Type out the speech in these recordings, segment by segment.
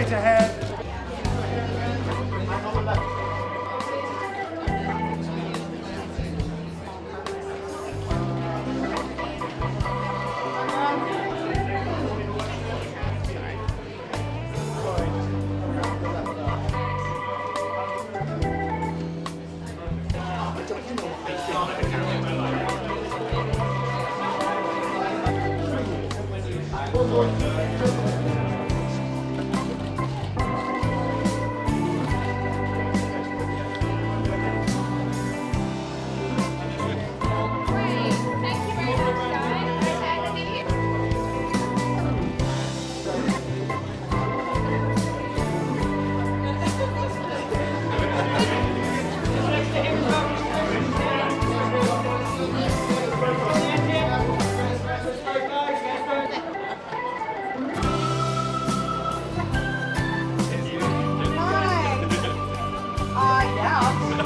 Stage ahead.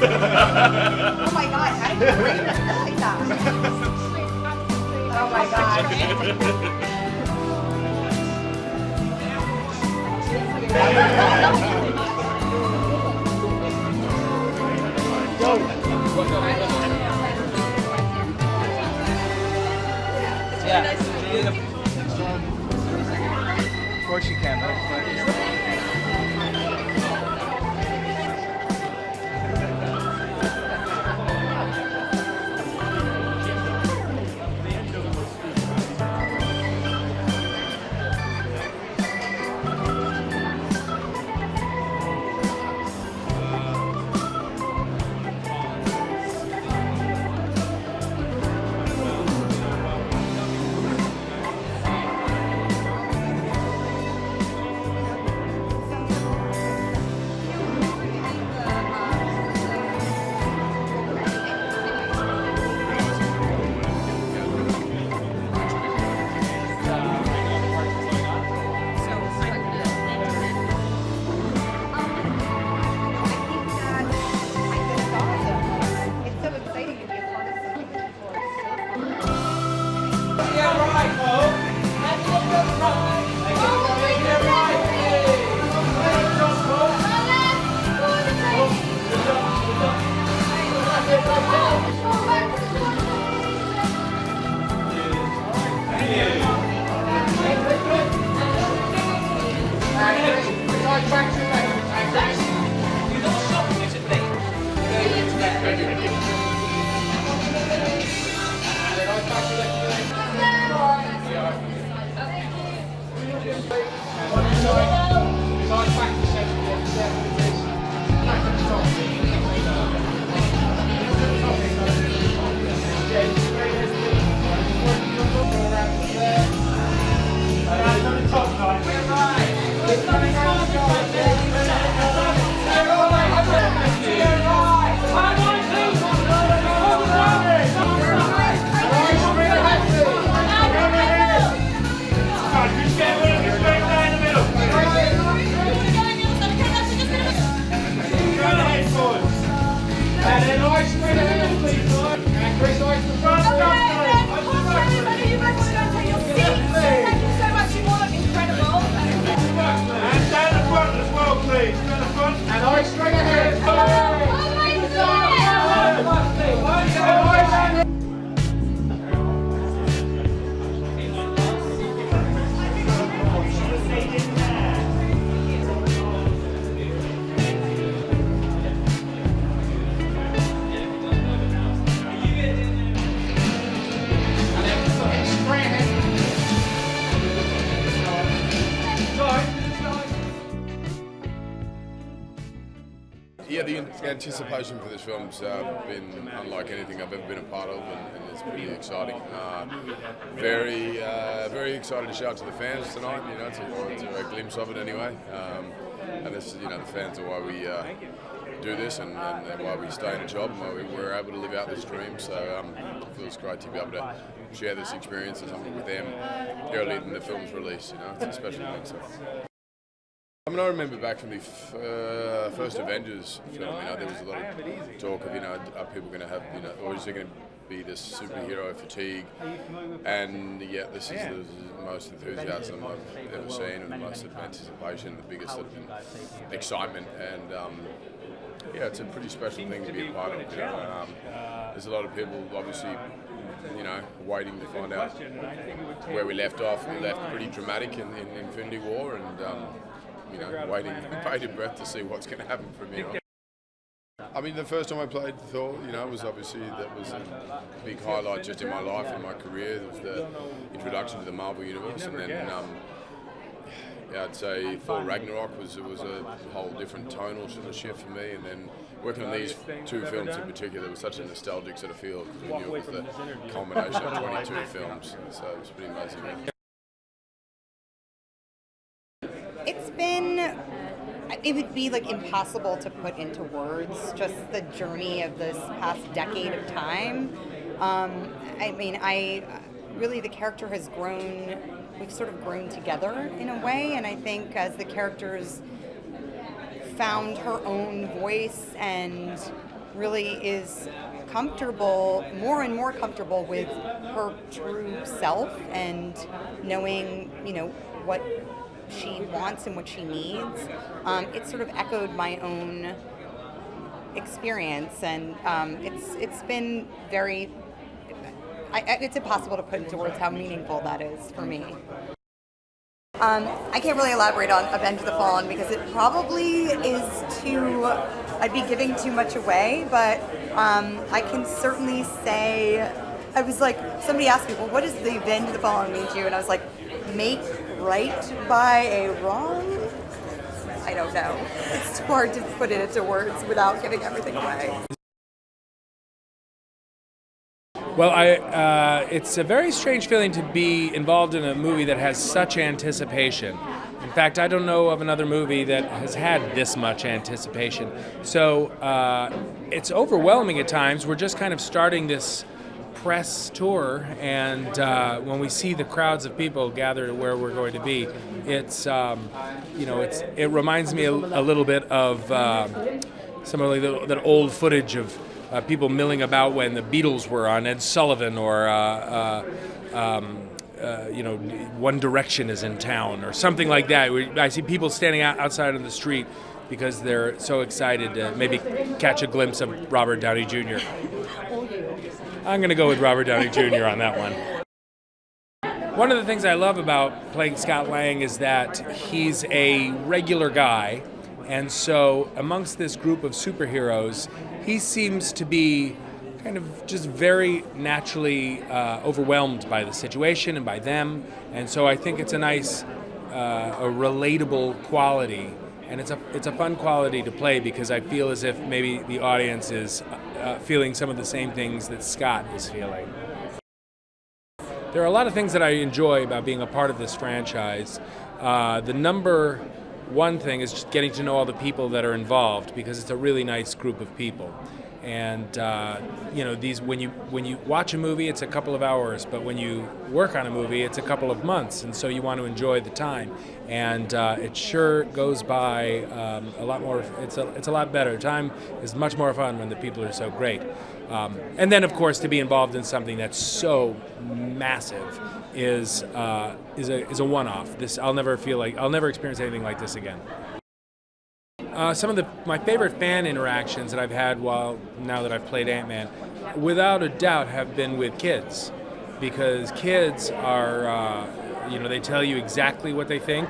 Oh my god, how did you read it like that? Oh my god. Of course you can, right? Yeah, the anticipation for this film's been unlike anything I've ever been a part of, and it's pretty exciting. Very excited to show it to the fans tonight. You know, it's a glimpse of it anyway. And this, you know, the fans are why we do this, and why we stay in a job, and why we're able to live out this dream. So it feels great to be able to share this experience with them early in the film's release. You know, it's a special thing. So. I mean, I remember back from the first Avengers film, you know, there was a lot of talk of, you know, are people going to have, you know, or is there going to be this superhero fatigue, and yet this is the most enthusiasm I've ever seen, and the most anticipation, the biggest excitement, and yeah, it's a pretty special thing to be a part of. There's a lot of people, obviously, waiting to find out where we left off. We left pretty dramatic in Infinity War, and waiting with bated breath to see what's going to happen from here on. I mean, the first time I played Thor, was obviously, that was a big highlight just in my life, in my career. It was the introduction to the Marvel Universe, and then I'd say Thor Ragnarok was a whole different tonal sort of shift for me, and then working on these two films in particular, it was such a nostalgic sort of feel, because we knew it was the culmination of 22 films, so it was pretty amazing. It would be like impossible to put into words just the journey of this past decade of time. Really the character has grown, we've sort of grown together in a way, and I think as the character's found her own voice and really is comfortable, more and more comfortable with her true self and knowing, what she wants and what she needs. It sort of echoed my own experience, and it's been very. It's impossible to put into words how meaningful that is for me. I can't really elaborate on Avengers the Fallen because it probably is too. I'd be giving too much away, but I can certainly say. I was like, somebody asked me, well, what does the Avengers the Fallen mean to you? And I was like, make right by a wrong? I don't know. It's too hard to put it into words without giving everything away. Well, it's a very strange feeling to be involved in a movie that has such anticipation. In fact, I don't know of another movie that has had this much anticipation. So it's overwhelming at times. We're just kind of starting this press tour, and when we see the crowds of people gathered where we're going to be, it's it reminds me a little bit of some of that old footage of people milling about when the Beatles were on Ed Sullivan, or One Direction is in town, or something like that. I see people standing outside on the street because they're so excited to maybe catch a glimpse of Robert Downey Jr. I'm going to go with Robert Downey Jr. on that one. One of the things I love about playing Scott Lang is that he's a regular guy, and so amongst this group of superheroes, he seems to be kind of just very naturally overwhelmed by the situation and by them, and so I think it's a nice, a relatable quality, and it's a fun quality to play because I feel as if maybe the audience is feeling some of the same things that Scott is feeling. There are a lot of things that I enjoy about being a part of this franchise. The number one thing is just getting to know all the people that are involved, because it's a really nice group of people. And these when you watch a movie, it's a couple of hours, but when you work on a movie, it's a couple of months, and so you want to enjoy the time. And it sure goes by a lot more. It's a lot better. Time is much more fun when the people are so great. And then, of course, to be involved in something that's so massive is a one-off. I'll never experience anything like this again. Some of my favorite fan interactions that I've had now that I've played Ant-Man, without a doubt, have been with kids, because kids are, they tell you exactly what they think,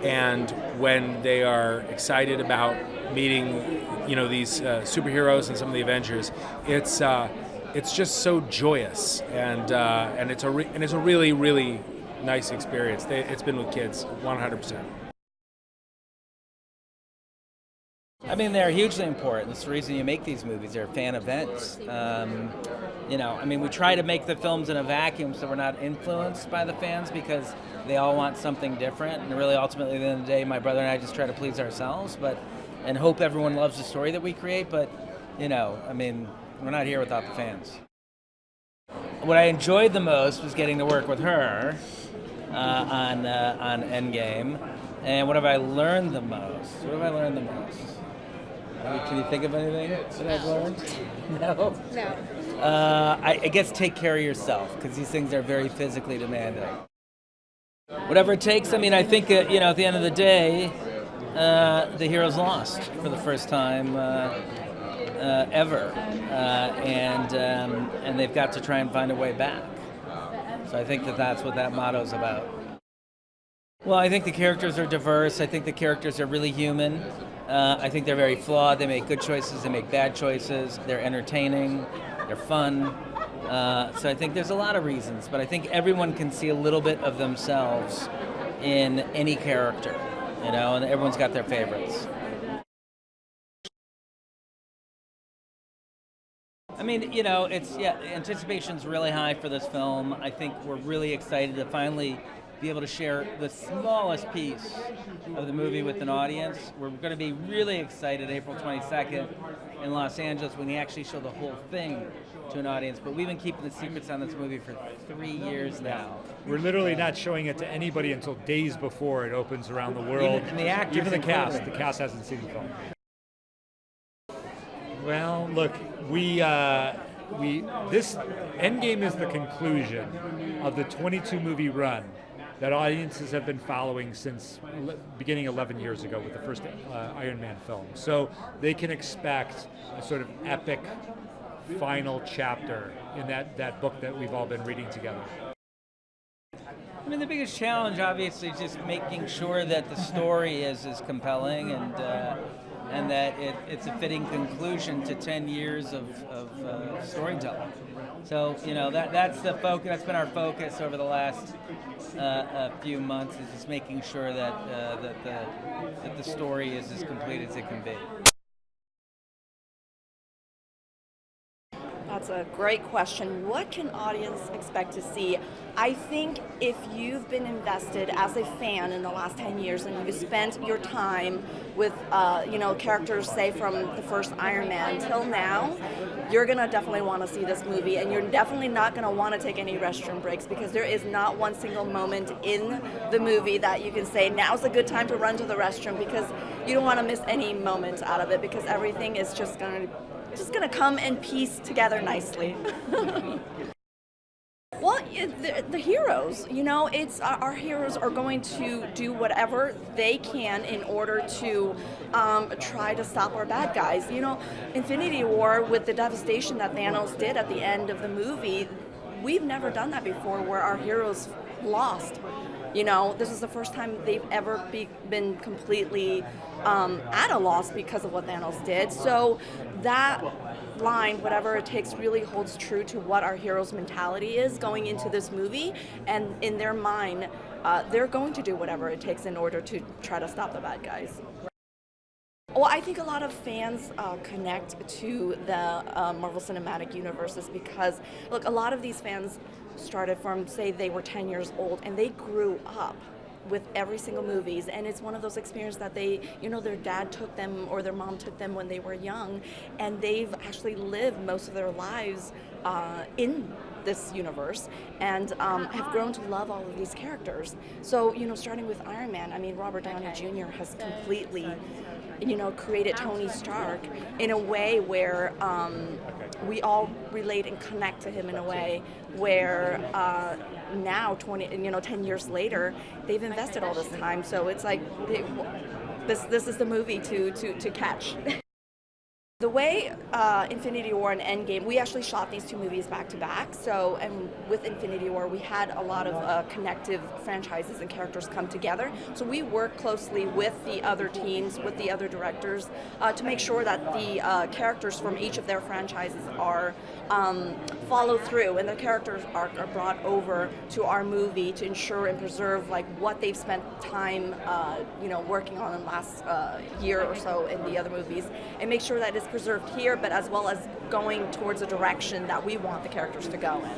and when they are excited about meeting, these superheroes and some of the Avengers, it's just so joyous, and it's a really, really nice experience. It's been with kids, 100%. I mean, they're hugely important. That's the reason you make these movies. They're fan events. We try to make the films in a vacuum so we're not influenced by the fans, because they all want something different. And really, ultimately, at the end of the day, my brother and I just try to please ourselves, and hope everyone loves the story that we create. But, we're not here without the fans. What I enjoyed the most was getting to work with her on Endgame. And what have I learned the most? Can you think of anything that I've learned? No? No. I guess take care of yourself, because these things are very physically demanding. Whatever it takes. I mean, I think, at the end of the day, the heroes lost for the first time ever. And they've got to try and find a way back. So I think that's what that motto's about. Well, I think the characters are diverse. I think the characters are really human. I think they're very flawed. They make good choices. They make bad choices. They're entertaining. They're fun. So I think there's a lot of reasons, but I think everyone can see a little bit of themselves in any character, and everyone's got their favorites. I mean, anticipation's really high for this film. I think we're really excited to finally be able to share the smallest piece of the movie with an audience. We're going to be really excited April 22nd in Los Angeles when we actually show the whole thing to an audience. But we've been keeping the secrets on this movie for 3 years now. We're literally not showing it to anybody until days before it opens around the world. Even the actors, even the cast. included. The cast hasn't seen the film. Well, look, this Endgame is the conclusion of the 22 movie run that audiences have been following since beginning 11 years ago with the first Iron Man film. So they can expect a sort of epic final chapter in that book that we've all been reading together. I mean, the biggest challenge, obviously, is just making sure that the story is compelling and that it's a fitting conclusion to 10 years of storytelling. So, that's the focus. That's been our focus over the last few months, is just making sure that the story is as complete as it can be. That's a great question. What can audience expect to see? I think if you've been invested as a fan in the last 10 years and you've spent your time with characters, say, from the first Iron Man till now, you're going to definitely want to see this movie, and you're definitely not going to want to take any restroom breaks, because there is not one single moment in the movie that you can say, now's a good time to run to the restroom, because you don't want to miss any moment out of it, because everything is just going to come and piece together nicely. Well, the heroes, it's our heroes are going to do whatever they can in order to try to stop our bad guys. Infinity War, with the devastation that Thanos did at the end of the movie, we've never done that before, where our heroes lost. This is the first time they've ever been completely at a loss because of what Thanos did. So that line, whatever it takes, really holds true to what our heroes' mentality is going into this movie. And in their mind, they're going to do whatever it takes in order to try to stop the bad guys. Well, I think a lot of fans connect to the Marvel Cinematic Universes because, look, a lot of these fans started from, say, they were 10 years old, and they grew up with every single movies, and it's one of those experiences that they, their dad took them or their mom took them when they were young, and they've actually lived most of their lives in this universe and have grown to love all of these characters. So, starting with Iron Man, Robert Downey Jr. has completely, created Tony Stark in a way where we all relate and connect to him in a way where now 10 years later, they've invested all this time. So it's like this is the movie to catch. The way Infinity War and Endgame, we actually shot these two movies back to back. So, and with Infinity War, we had a lot of connective franchises and characters come together. So we worked closely with the other teams, with the other directors, to make sure that the characters from each of their franchises are followed through, and the characters are brought over to our movie to ensure and preserve what they've spent time, working on in the last year or so in the other movies, and make sure that it's preserved here, but as well as going towards a direction that we want the characters to go in.